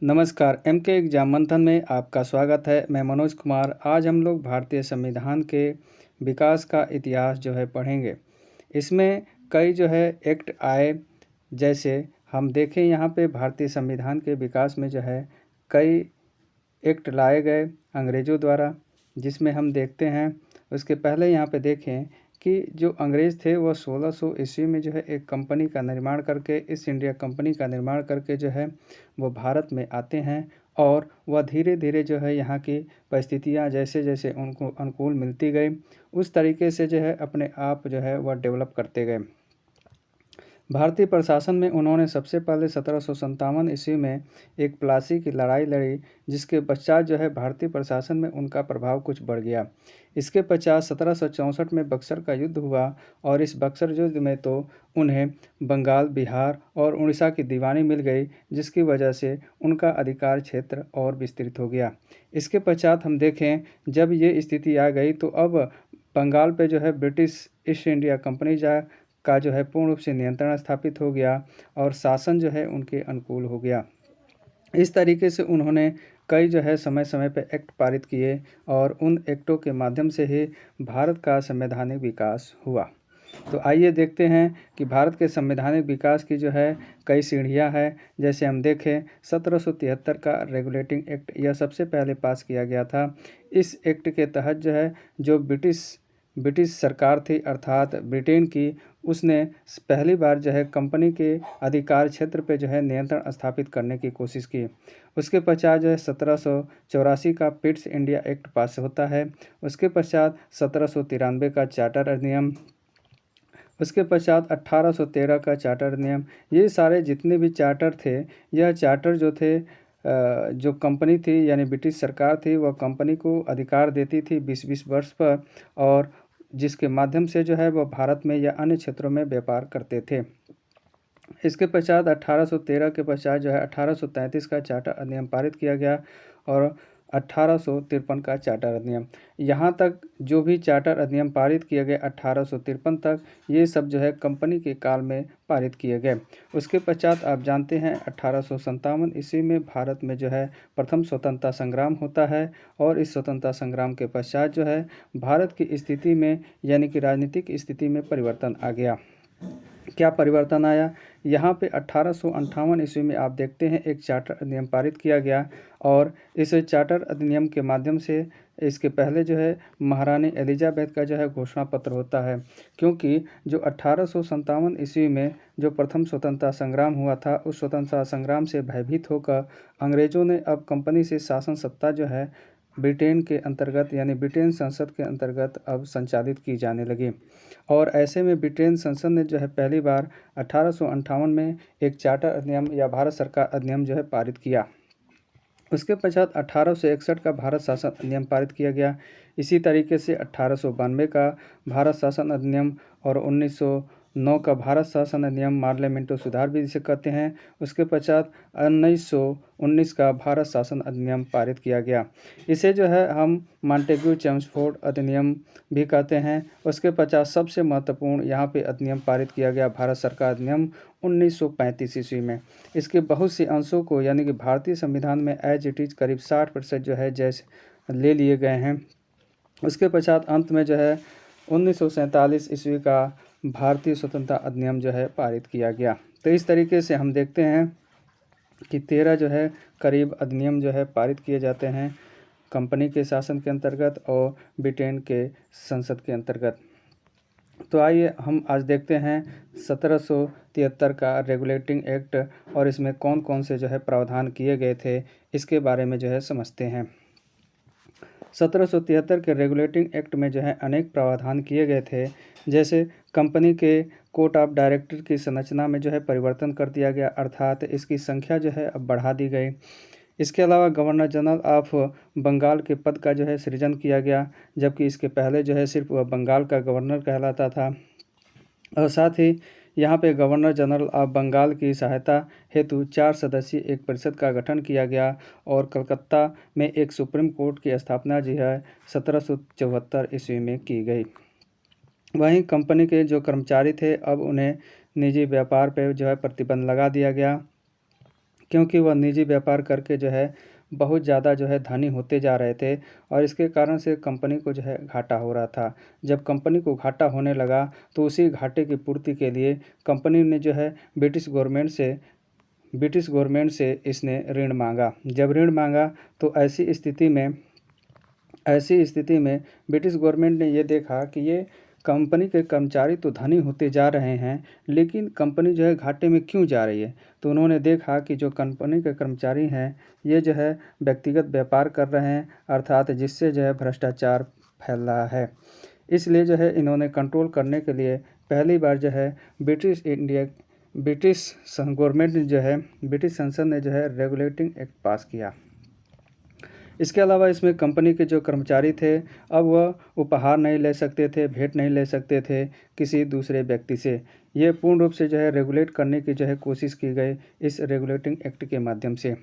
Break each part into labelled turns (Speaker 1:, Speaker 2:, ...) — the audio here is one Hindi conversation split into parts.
Speaker 1: नमस्कार, एमके एग्जाम मंथन में आपका स्वागत है। मैं मनोज कुमार। आज हम लोग भारतीय संविधान के विकास का इतिहास पढ़ेंगे। इसमें कई एक्ट आए, जैसे हम देखें यहाँ पे भारतीय संविधान के विकास में कई एक्ट लाए गए अंग्रेज़ों द्वारा, जिसमें हम देखते हैं। उसके पहले यहाँ पे देखें कि जो अंग्रेज़ थे वह 1600 ईस्वी में एक कंपनी का निर्माण करके, ईस्ट इंडिया कंपनी का निर्माण करके वो भारत में आते हैं। और वह धीरे धीरे यहाँ की परिस्थितियाँ जैसे जैसे उनको अनुकूल मिलती गई, उस तरीके से अपने आप वह डेवलप करते गए। भारतीय प्रशासन में उन्होंने सबसे पहले 1757 ईस्वी में एक प्लासी की लड़ाई लड़ी, जिसके पश्चात भारतीय प्रशासन में उनका प्रभाव कुछ बढ़ गया। इसके पश्चात 1764 में बक्सर का युद्ध हुआ, और इस बक्सर युद्ध में तो उन्हें बंगाल, बिहार और उड़ीसा की दीवानी मिल गई, जिसकी वजह से उनका अधिकार क्षेत्र और विस्तृत हो गया। इसके पश्चात हम देखें, जब ये स्थिति आ गई तो अब बंगाल पे ब्रिटिश ईस्ट इंडिया कंपनी का पूर्ण रूप से नियंत्रण स्थापित हो गया, और शासन उनके अनुकूल हो गया। इस तरीके से उन्होंने कई समय समय पे एक्ट पारित किए, और उन एक्टों के माध्यम से ही भारत का संवैधानिक विकास हुआ। तो आइए देखते हैं कि भारत के संवैधानिक विकास की कई सीढ़ियां हैं। जैसे हम देखें, 1773 का रेगुलेटिंग एक्ट यह सबसे पहले पास किया गया था। इस एक्ट के तहत जो ब्रिटिश सरकार थी, अर्थात ब्रिटेन की, उसने पहली बार कंपनी के अधिकार क्षेत्र पे नियंत्रण स्थापित करने की कोशिश की। उसके पश्चात 1784 का पिट्स इंडिया एक्ट पास होता है। उसके पश्चात 1793 का चार्टर अधिनियम, उसके पश्चात 1813 का चार्टर अधिनियम। ये सारे जितने भी चार्टर थे, यह चार्टर जो थे जो कंपनी थी यानी ब्रिटिश सरकार थी, वह कंपनी को अधिकार देती थी 20-20 वर्ष पर, और जिसके माध्यम से वह भारत में या अन्य क्षेत्रों में व्यापार करते थे। इसके पश्चात 1813 के पश्चात 1833 का चार्टर अधिनियम पारित किया गया, और 1853 का चार्टर अधिनियम। यहाँ तक जो भी चार्टर अधिनियम पारित किए गए 1853 तक, ये सब कंपनी के काल में पारित किए गए। उसके पश्चात आप जानते हैं 1857 ईस्वी में भारत में प्रथम स्वतंत्रता संग्राम होता है, और इस स्वतंत्रता संग्राम के पश्चात भारत की स्थिति में यानी कि राजनीतिक स्थिति में परिवर्तन आ गया। क्या परिवर्तन आया? यहाँ पे 1858 ईस्वी में आप देखते हैं एक चार्टर अधिनियम पारित किया गया, और इस चार्टर अधिनियम के माध्यम से इसके पहले महारानी एलिजाबेथ का घोषणा पत्र होता है, क्योंकि जो 1857 ईस्वी में जो प्रथम स्वतंत्रता संग्राम हुआ था, उस स्वतंत्रता संग्राम से भयभीत होकर अंग्रेज़ों ने अब कंपनी से शासन सत्ता ब्रिटेन के अंतर्गत यानी ब्रिटेन संसद के अंतर्गत अब संचालित की जाने लगी। और ऐसे में ब्रिटेन संसद ने पहली बार 1858 में एक चार्टर अधिनियम या भारत सरकार अधिनियम पारित किया। उसके पश्चात 1861 का भारत शासन अधिनियम पारित किया गया। इसी तरीके से 1892 का भारत शासन अधिनियम और 1909 का भारत शासन अधिनियम, पार्लियामेंटो सुधार भी जिसे कहते हैं। उसके पश्चात 1919 का भारत शासन अधिनियम पारित किया गया। इसे हम मॉन्टेग्यू चेम्सफोर्ड अधिनियम भी कहते हैं। उसके पश्चात सबसे महत्वपूर्ण यहाँ पे अधिनियम पारित किया गया भारत सरकार अधिनियम 1935 ईस्वी में। इसके बहुत से अंशों को यानी कि भारतीय संविधान में एज इट इज़ करीब 60% जैसे ले लिए गए हैं। उसके पश्चात अंत में 1947 ईस्वी का भारतीय स्वतंत्रता अधिनियम पारित किया गया। तो इस तरीके से हम देखते हैं कि 13 करीब अधिनियम पारित किए जाते हैं कंपनी के शासन के अंतर्गत और ब्रिटेन के संसद के अंतर्गत। तो आइए हम आज देखते हैं 1773 का रेगुलेटिंग एक्ट, और इसमें कौन कौन से प्रावधान किए गए थे, इसके बारे में समझते हैं। 1773 के रेगुलेटिंग एक्ट में अनेक प्रावधान किए गए थे। जैसे कंपनी के कोर्ट ऑफ डायरेक्टर की संरचना में परिवर्तन कर दिया गया, अर्थात इसकी संख्या अब बढ़ा दी गई। इसके अलावा गवर्नर जनरल ऑफ बंगाल के पद का सृजन किया गया, जबकि इसके पहले सिर्फ वह बंगाल का गवर्नर कहलाता था। और साथ ही यहाँ पे गवर्नर जनरल ऑफ बंगाल की सहायता हेतु 4 सदस्यीय एक परिषद का गठन किया गया, और कलकत्ता में एक सुप्रीम कोर्ट की स्थापना 1774 ईस्वी में की गई। वहीं कंपनी के जो कर्मचारी थे, अब उन्हें निजी व्यापार पर प्रतिबंध लगा दिया गया। क्योंकि वह निजी व्यापार करके जो है बहुत ज़्यादा जो है धनी होते जा रहे थे और इसके कारण से कंपनी को जो है घाटा हो रहा था। जब कंपनी को घाटा होने लगा तो उसी घाटे की पूर्ति के लिए कंपनी ने जो है ब्रिटिश गवर्नमेंट से इसने ऋण मांगा। जब ऋण मांगा तो ऐसी स्थिति में ब्रिटिश गवर्नमेंट ने ये देखा कि ये कंपनी के कर्मचारी तो धनी होते जा रहे हैं, लेकिन कंपनी जो है घाटे में क्यों जा रही है। तो उन्होंने देखा कि जो कंपनी के कर्मचारी हैं ये जो है व्यक्तिगत व्यापार कर रहे हैं, अर्थात जिससे जो है भ्रष्टाचार फैल रहा है। इसलिए जो है इन्होंने कंट्रोल करने के लिए पहली बार जो है ब्रिटिश गवर्नमेंट ने जो है ब्रिटिश संसद ने जो है रेगुलेटिंग एक्ट पास किया। इसके अलावा इसमें कंपनी के जो कर्मचारी थे अब वह उपहार नहीं ले सकते थे, भेंट नहीं ले सकते थे किसी दूसरे व्यक्ति से। ये पूर्ण रूप से जो है रेगुलेट करने की जो है कोशिश की गई इस रेगुलेटिंग एक्ट के माध्यम से।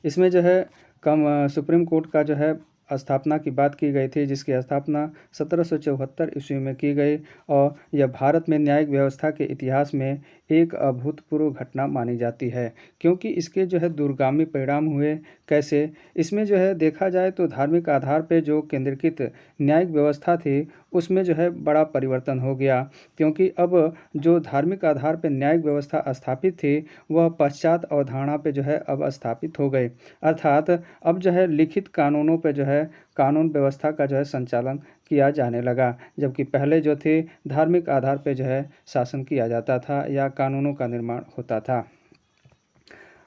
Speaker 1: इसमें जो है सुप्रीम कोर्ट का जो है स्थापना की बात की गई थी, जिसकी स्थापना 1774 ईस्वी में की गई और यह भारत में न्यायिक व्यवस्था के इतिहास में एक अभूतपूर्व घटना मानी जाती है, क्योंकि इसके जो है दूरगामी परिणाम हुए। कैसे? इसमें जो है देखा जाए तो धार्मिक आधार पर जो केंद्रीकृत न्यायिक व्यवस्था थी उसमें जो है बड़ा परिवर्तन हो गया, क्योंकि अब जो धार्मिक आधार पर न्यायिक व्यवस्था स्थापित थी वह पश्चात अवधारणा पे जो है अब स्थापित हो गई। अर्थात अब जो है लिखित कानूनों पे जो है कानून व्यवस्था का जो है संचालन किया जाने लगा, जबकि पहले जो थी धार्मिक आधार पे जो है शासन किया जाता था या कानूनों का निर्माण होता था।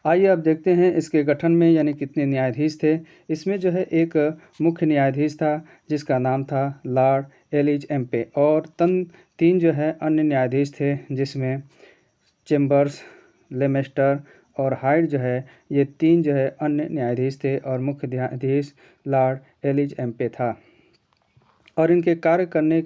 Speaker 1: आइए अब देखते हैं इसके गठन में यानी कितने न्यायाधीश थे। इसमें जो है एक मुख्य न्यायाधीश था जिसका नाम था लॉर्ड एलिज एम्पे और तीन जो है अन्य न्यायाधीश थे, जिसमें चेम्बर्स, लेमेस्टर और हाइड जो है ये तीन जो है अन्य न्यायाधीश थे और मुख्य न्यायाधीश लॉर्ड एलिज एम्पे था। और इनके कार्य करने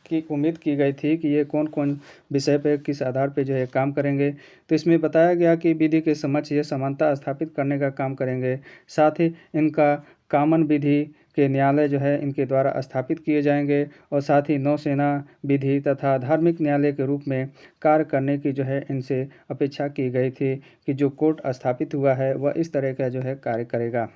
Speaker 1: की उम्मीद की गई थी कि ये कौन कौन विषय पे किस आधार पे जो है काम करेंगे। तो इसमें बताया गया कि विधि के समक्ष ये समानता स्थापित करने का काम करेंगे, साथ ही इनका कॉमन विधि के न्यायालय जो है इनके द्वारा स्थापित किए जाएंगे और साथ ही नौसेना विधि तथा धार्मिक न्यायालय के रूप में कार्य करने की जो है इनसे अपेक्षा की गई थी कि जो कोर्ट स्थापित हुआ है वह इस तरह का जो है कार्य करेगा।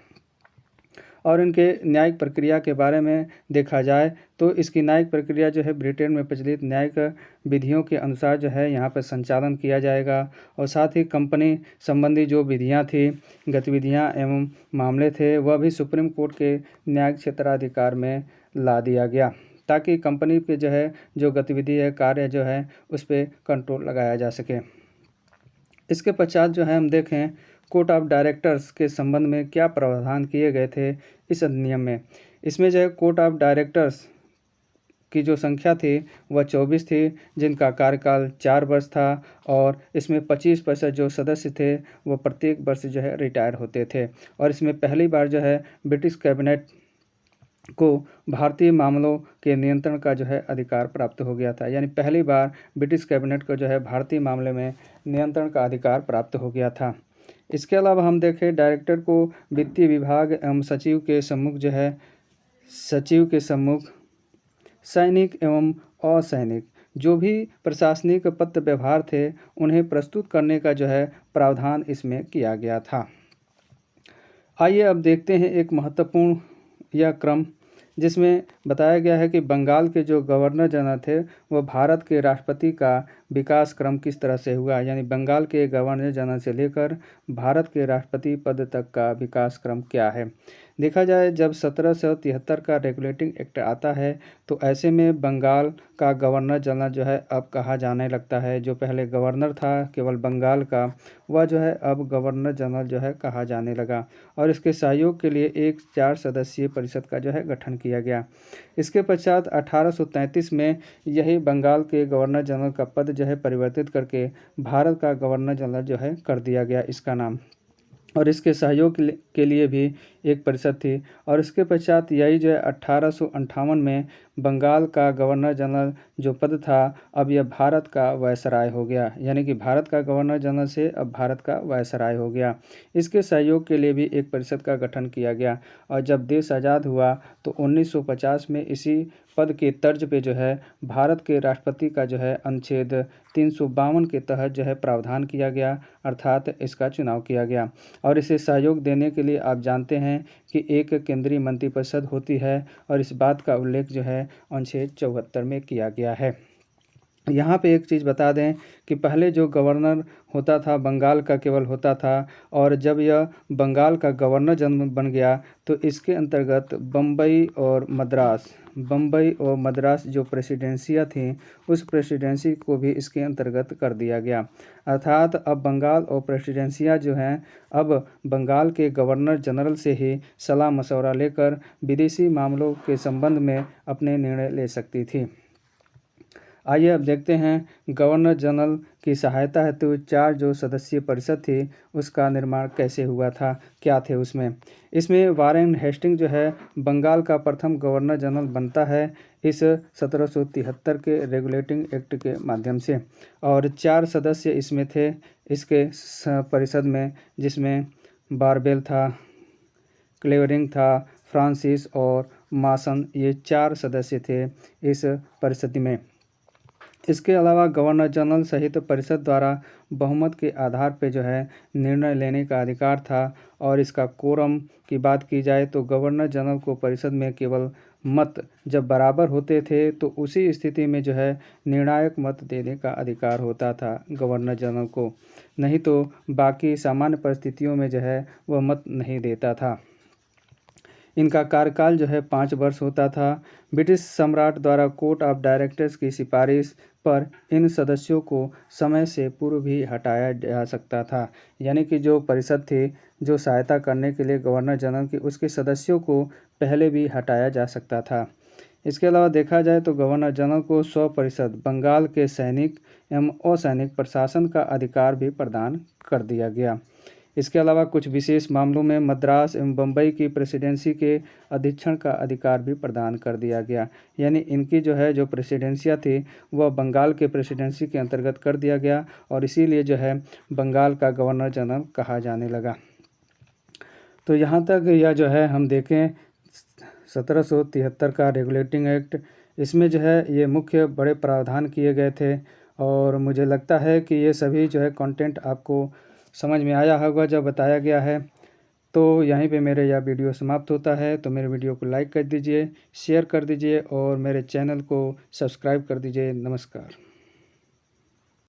Speaker 1: और इनके न्यायिक प्रक्रिया के बारे में देखा जाए तो इसकी न्यायिक प्रक्रिया जो है ब्रिटेन में प्रचलित न्यायिक विधियों के अनुसार जो है यहाँ पर संचालन किया जाएगा और साथ ही कंपनी संबंधी जो विधियाँ थी, गतिविधियाँ एवं मामले थे वह भी सुप्रीम कोर्ट के न्यायिक क्षेत्राधिकार में ला दिया गया, ताकि कंपनी पे जो है जो गतिविधि है, कार्य जो है उस पर कंट्रोल लगाया जा सके। इसके पश्चात जो है हम देखें कोर्ट ऑफ डायरेक्टर्स के संबंध में क्या प्रावधान किए गए थे इस अधिनियम में। इसमें जो है कोर्ट ऑफ डायरेक्टर्स की जो संख्या थी वह 24 थी, जिनका कार्यकाल 4 वर्ष था और इसमें 25% जो सदस्य थे वो प्रत्येक वर्ष जो है रिटायर होते थे। और इसमें पहली बार जो है ब्रिटिश कैबिनेट को भारतीय मामलों के नियंत्रण का जो है अधिकार प्राप्त हो गया था, यानी पहली बार ब्रिटिश कैबिनेट को जो है भारतीय मामले में नियंत्रण का अधिकार प्राप्त हो गया था। इसके अलावा हम देखें डायरेक्टर को वित्तीय विभाग एवं सचिव के सम्मुख सैनिक एवं असैनिक जो भी प्रशासनिक पत्र व्यवहार थे उन्हें प्रस्तुत करने का जो है प्रावधान इसमें किया गया था। आइए अब देखते हैं एक महत्वपूर्ण यह क्रम, जिसमें बताया गया है कि बंगाल के जो गवर्नर जनरल थे वह भारत के राष्ट्रपति का विकास क्रम किस तरह से हुआ, यानी बंगाल के गवर्नर जनरल से लेकर भारत के राष्ट्रपति पद तक का विकास क्रम क्या है। देखा जाए जब 1773 का रेगुलेटिंग एक्ट आता है तो ऐसे में बंगाल का गवर्नर जनरल जो है अब कहा जाने लगता है, जो पहले गवर्नर था केवल बंगाल का वह जो है अब गवर्नर जनरल जो है कहा जाने लगा और इसके सहयोग के लिए एक 4 सदस्यीय परिषद का जो है गठन किया गया। इसके पश्चात 1833 में यही बंगाल के गवर्नर जनरल का पद जो है परिवर्तित करके भारत का गवर्नर जनरल जो है कर दिया गया इसका नाम, और इसके सहयोग के लिए भी एक परिषद थी। और इसके पश्चात यही जो है 1858 में बंगाल का गवर्नर जनरल जो पद था अब यह भारत का वायसराय हो गया, यानी कि भारत का गवर्नर जनरल से अब भारत का वायसराय हो गया। इसके सहयोग के लिए भी एक परिषद का गठन किया गया और जब देश आज़ाद हुआ तो 1950 में इसी पद के तर्ज पे जो है भारत के राष्ट्रपति का जो है अनुच्छेद 352 के तहत जो है प्रावधान किया गया, अर्थात इसका चुनाव किया गया। और इसे सहयोग देने के लिए आप जानते हैं कि एक केंद्रीय मंत्रिपरिषद होती है और इस बात का उल्लेख जो है अनुच्छेद 74 में किया गया है। यहाँ पे एक चीज़ बता दें कि पहले जो गवर्नर होता था बंगाल का केवल होता था, और जब यह बंगाल का गवर्नर जनरल बन गया तो इसके अंतर्गत बम्बई और मद्रास जो प्रेसिडेंसियाँ थीं उस प्रेसिडेंसी को भी इसके अंतर्गत कर दिया गया। अर्थात अब बंगाल और प्रेसिडेंसियाँ जो हैं अब बंगाल के गवर्नर जनरल से ही सलाह मशवरा लेकर विदेशी मामलों के संबंध में अपने निर्णय ले सकती थी। आइए अब देखते हैं गवर्नर जनरल की सहायता हेतु 4 जो सदस्यीय परिषद थी उसका निर्माण कैसे हुआ था, क्या थे उसमें। इसमें वारेन हेस्टिंग जो है बंगाल का प्रथम गवर्नर जनरल बनता है इस 1773 के रेगुलेटिंग एक्ट के माध्यम से, और 4 सदस्य इसमें थे इसके परिषद में, जिसमें बारबेल था, क्लेवरिंग था, फ्रांसिस और मासन, ये 4 सदस्य थे इस परिषद में। इसके अलावा गवर्नर जनरल सहित परिषद द्वारा बहुमत के आधार पर जो है निर्णय लेने का अधिकार था, और इसका कोरम की बात की जाए तो गवर्नर जनरल को परिषद में केवल मत जब बराबर होते थे तो उसी स्थिति में जो है निर्णायक मत देने का अधिकार होता था गवर्नर जनरल को, नहीं तो बाकी सामान्य परिस्थितियों में जो है वह मत नहीं देता था। इनका कार्यकाल जो है 5 वर्ष होता था। ब्रिटिश सम्राट द्वारा कोर्ट ऑफ डायरेक्टर्स की सिफारिश पर इन सदस्यों को समय से पूर्व भी हटाया जा सकता था, यानी कि जो परिषद थी जो सहायता करने के लिए गवर्नर जनरल की, उसके सदस्यों को पहले भी हटाया जा सकता था। इसके अलावा देखा जाए तो गवर्नर जनरल को स्वपरिषद बंगाल के सैनिक एवं असैनिक प्रशासन का अधिकार भी प्रदान कर दिया गया। इसके अलावा कुछ विशेष मामलों में मद्रास एवं बम्बई की प्रेसिडेंसी के अधीक्षण का अधिकार भी प्रदान कर दिया गया, यानी इनकी जो है जो प्रेसिडेंसियाँ थी वह बंगाल के प्रेसिडेंसी के अंतर्गत कर दिया गया, और इसीलिए जो है बंगाल का गवर्नर जनरल कहा जाने लगा। तो यहाँ तक यह जो है हम देखें 1773 का रेगुलेटिंग एक्ट, इसमें जो है ये मुख्य बड़े प्रावधान किए गए थे, और मुझे लगता है कि ये सभी जो है कंटेंट आपको समझ में आया होगा जब बताया गया है। तो यहीं पे मेरे यह वीडियो समाप्त होता है। तो मेरे वीडियो को लाइक कर दीजिए, शेयर कर दीजिए और मेरे चैनल को सब्सक्राइब कर दीजिए। नमस्कार।